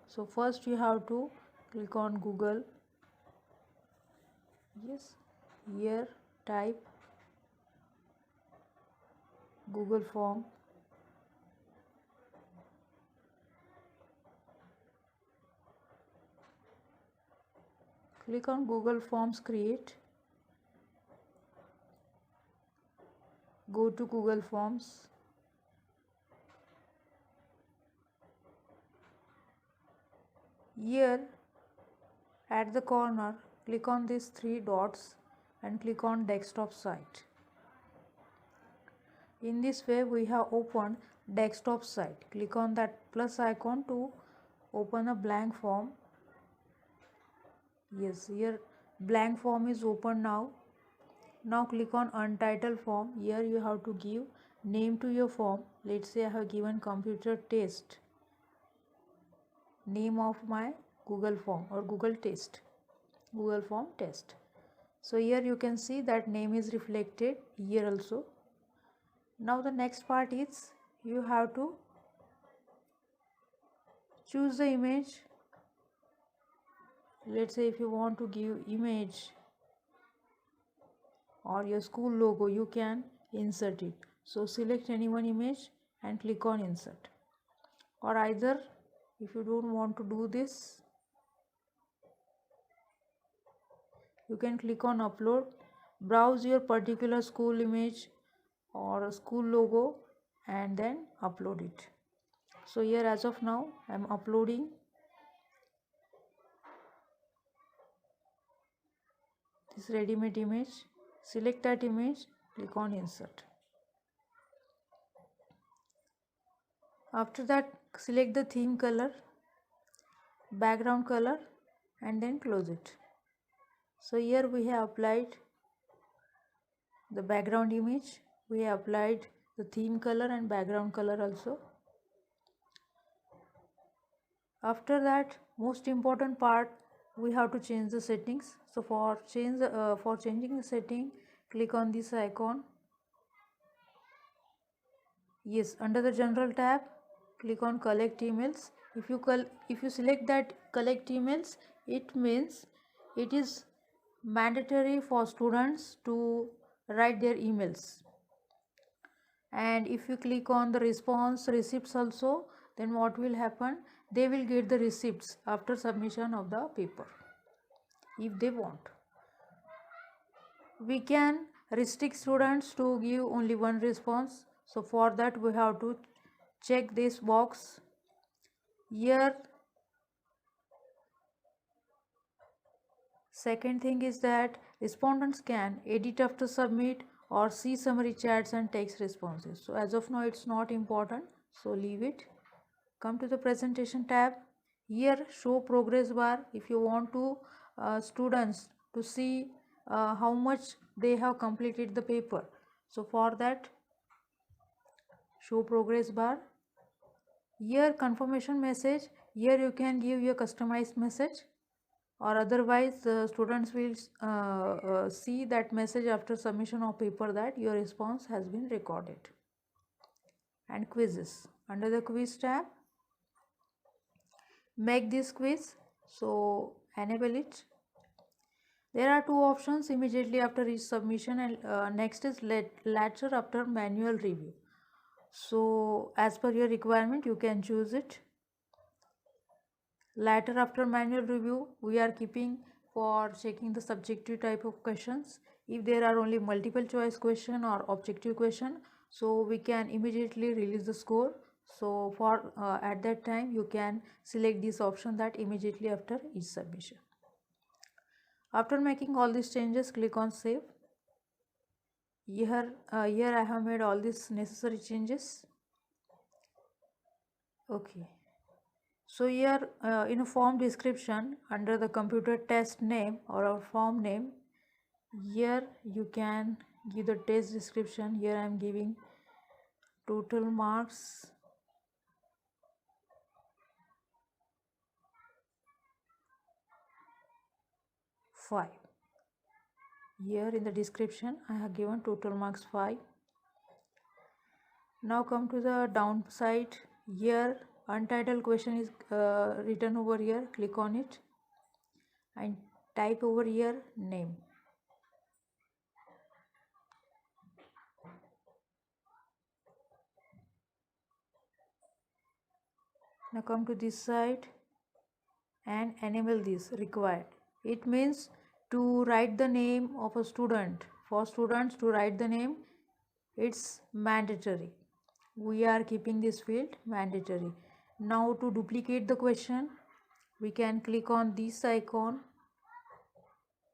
So first you have to click on Google. Yes, here type Google form. Click on Google Forms create. Go to Google Forms. Here at the corner click on these three dots and click on desktop site. In this way we have opened desktop site. Click on that plus icon to open a blank form. Yes, here blank form is open now. Now click on untitled form. Here you have to give name to your form. Let's say I have given computer test, name of my Google form, or Google test, Google form test. So here you can see that name is reflected here also. Now the next part is you have to choose the image. Let's say if you want to give image or your school logo, you can insert it. So select any one image and click on insert. Or either if you don't want to do this, you can click on upload, browse your particular school image or school logo and then upload it. So here as of now I am uploading this ready-made image. Select that image, click on insert. After that select the theme color, background color and then close it. So here we have applied the background image, we have applied the theme color and background color also. After that, most important part, we have to change the settings. So for changing the setting, click on this icon. Yes, under the general tab, click on collect emails. If you select that collect emails, it means it is mandatory for students to write their emails. And if you click on the response receipts also, then what will happen, they will get the receipts after submission of the paper if they want. We can restrict students to give only one response. So for that we have to check this box here. Second thing is that respondents can edit after submit or see summary chats and text responses. So as of now it's not important, so leave it. Come to the presentation tab. Here show progress bar. If you want to students to see how much they have completed the paper, so for that show progress bar. Here confirmation message. Here you can give your customized message, or otherwise students will see that message after submission of paper that your response has been recorded. And quizzes. Under the quiz tab, make this quiz, so enable it. There are two options, immediately after each submission and next is later after manual review. So as per your requirement you can choose it. Later after manual review we are keeping for checking the subjective type of questions. If there are only multiple choice question or objective question, so we can immediately release the score. So for at that time you can select this option, that immediately after each submission. After making all these changes, click on save. Here I have made all these necessary changes. Okay. So here in a form description, under the computer test name or our form name, here you can give the test description. Here I am giving total marks 5. Here in the description I have given total marks 5. Now come to the downside. Here untitled question is written over here. Click on it and type over here name. Now come to this side and enable this required. It means to write the name of a student. For students to write the name, it's mandatory. We are keeping this field mandatory. Now to duplicate the question, we can click on this icon.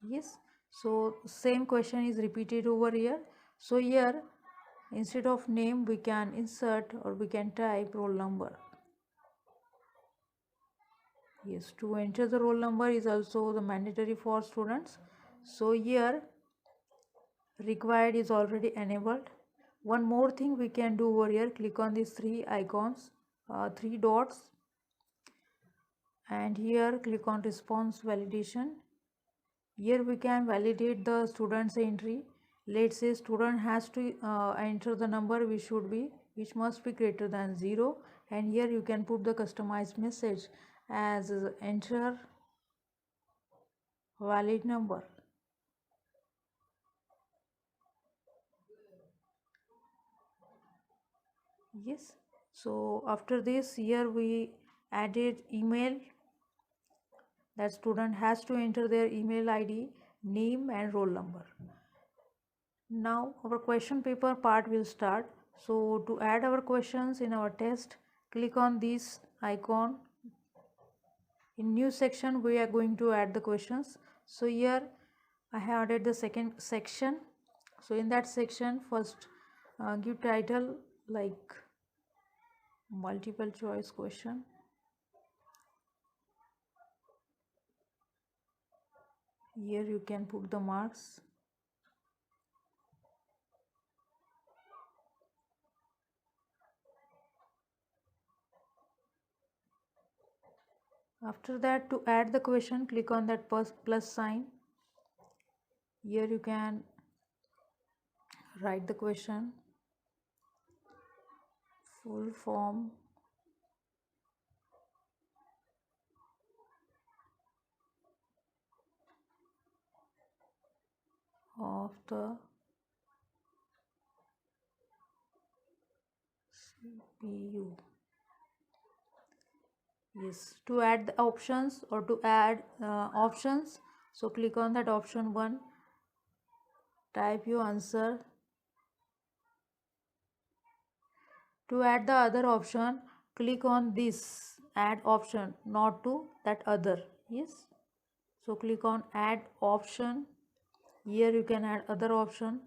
Yes, so same question is repeated over here. So here instead of name we can insert or we can type roll number. Yes, to enter the roll number is also the mandatory for students. So here required is already enabled. One more thing we can do over here, click on these three icons, three dots, and here click on response validation. Here we can validate the student's entry. Let's say student has to enter the number which must be greater than 0, and here you can put the customized message as enter valid number. Yes, so after this here we added email, that student has to enter their email ID, name and roll number. Now our question paper part will start. So to add our questions in our test, click on this icon. In new section we are going to add the questions. So here I have added the second section. So in that section first give title like multiple choice question. Here you can put the marks. After that, to add the question, click on that plus sign. Here you can write the question, full form of the CPU. Yes, to add the options or to add options, so click on that option 1, type your answer. To add the other option, click on this add option, not to that other. Yes, so click on add option. Here you can add other option.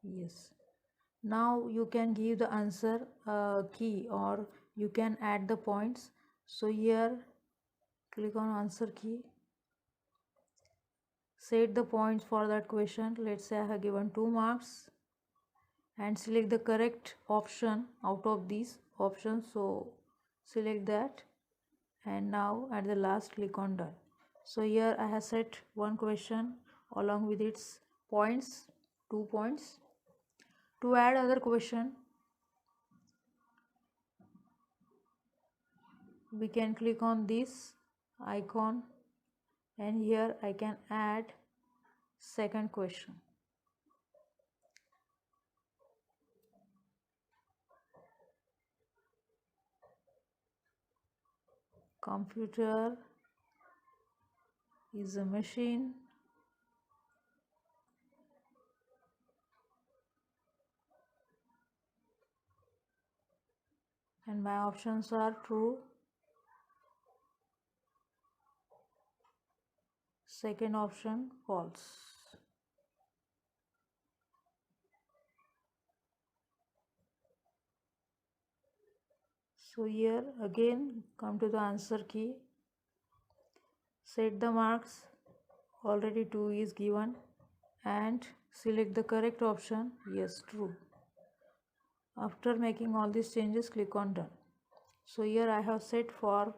Yes, now you can give the answer key or you can add the points. So here click on answer key, set the points for that question. Let's say I have given 2 marks and select the correct option out of these options. So select that and now at the last click on done. So here I have set one question along with its points, 2 points. To add other question, we can click on this icon and here I can add second question. Computer is a machine and my options are true. Second option false. So here again come to the answer key, set the marks, already 2 is given and select the correct option, yes, true. After making all these changes, click on done. So here I have set for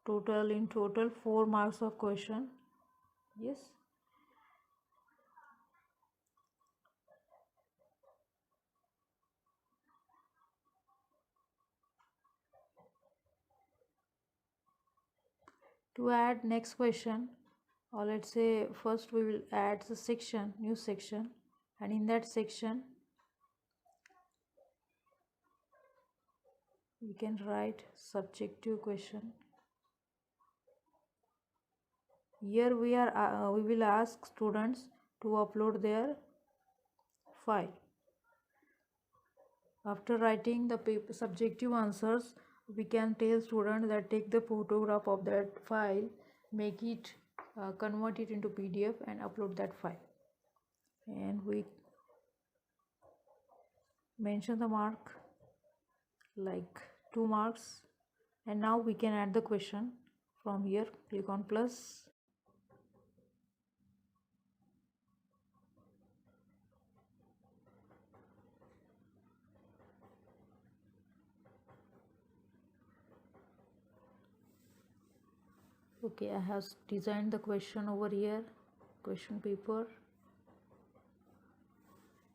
in total 4 marks of question. Yes. To add next question, or let's say first we will add the section, new section, and in that section we can write subjective question. Here we will ask students to upload their file. After writing the subjective answers, we can tell students that take the photograph of that file, make it convert it into PDF and upload that file. And we mention the mark like 2 marks. And now we can add the question from here. Click on plus. Okay, I have designed the question over here, question paper.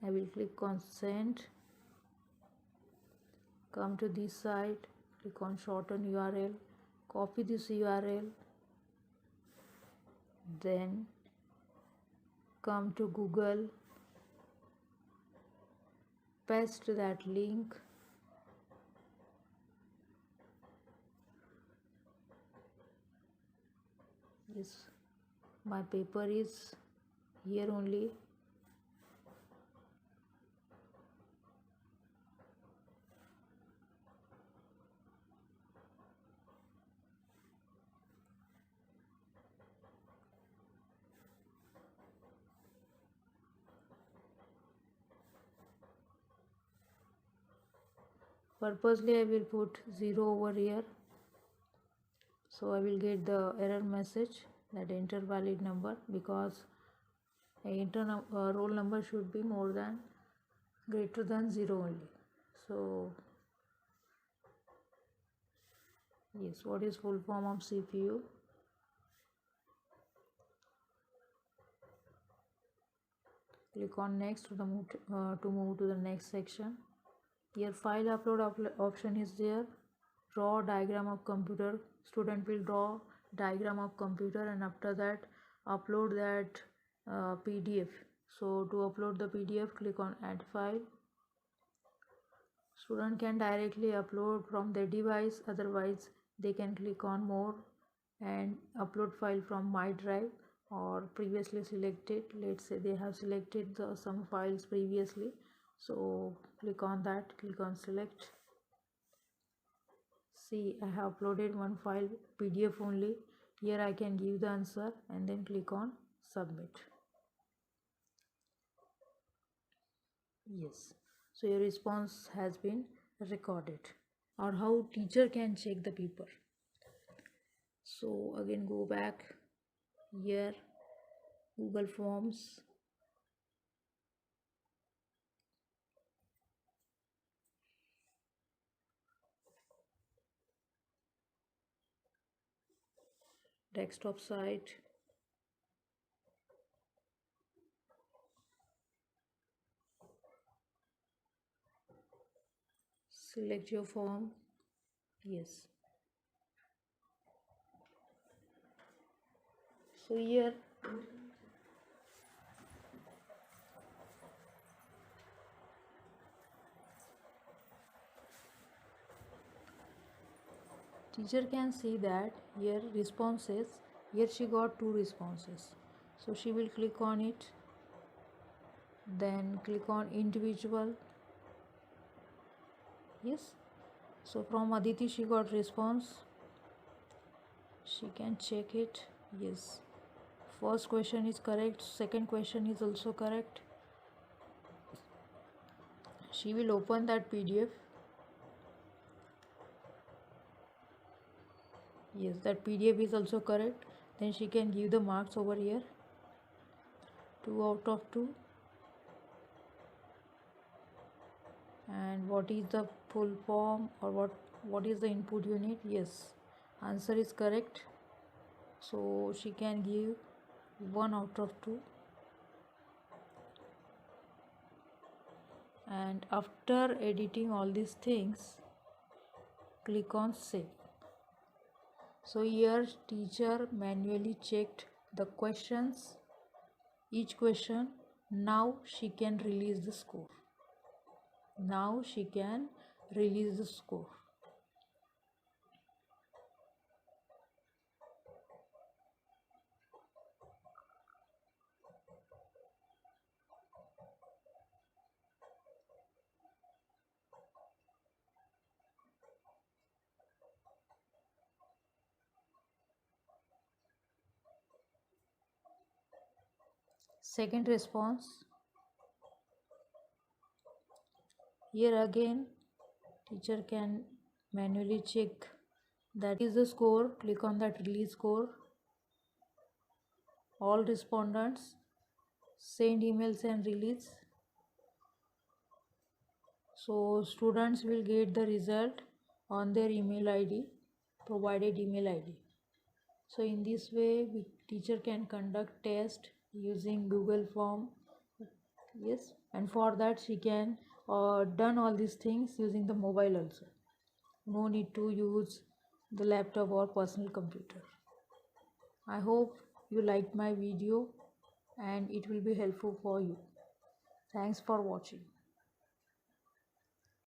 I will click on send. Come to this side, click on shorten URL, copy this URL, then come to Google, paste that link, yes, my paper is here only. Purposely I will put 0 over here, so I will get the error message that enter valid number, because roll number should be more than greater than 0 only. So yes, what is full form of CPU? Click on next to move to the next section. Here file upload option is there. Draw diagram of computer. Student will draw diagram of computer, and after that upload that PDF. So to upload the PDF, click on add file. Student can directly upload from their device, otherwise they can click on more and upload file from my drive or previously selected. Let's say they have selected some files previously, so click on that, click on select. See, I have uploaded one file, PDF only. Here I can give the answer and then click on submit. Yes, so your response has been recorded. Or how teacher can check the paper. So again go back here, Google Forms, desktop site, select your form. Yes, so here teacher can see that here responses, here she got 2 responses, so she will click on it, then click on individual. Yes, so from Aditi she got response, she can check it. Yes, first question is correct, second question is also correct. She will open that PDF. Yes, that PDF is also correct. Then she can give the marks over here, 2 out of 2. And what is the full form, or what is the input unit? Yes, answer is correct, so she can give 1 out of 2. And after editing all these things, click on save. So here teacher manually checked the questions, each question. Now she can release the score. Now she can release the score. Second response. Here again teacher can manually check that is the score. Click on that release score. All respondents send emails and release. So students will get the result on their email ID, provided email ID. So in this way teacher can conduct test using Google form. Yes, and for that she can done all these things using the mobile also. No need to use the laptop or personal computer. I hope you liked my video and it will be helpful for you. Thanks for watching.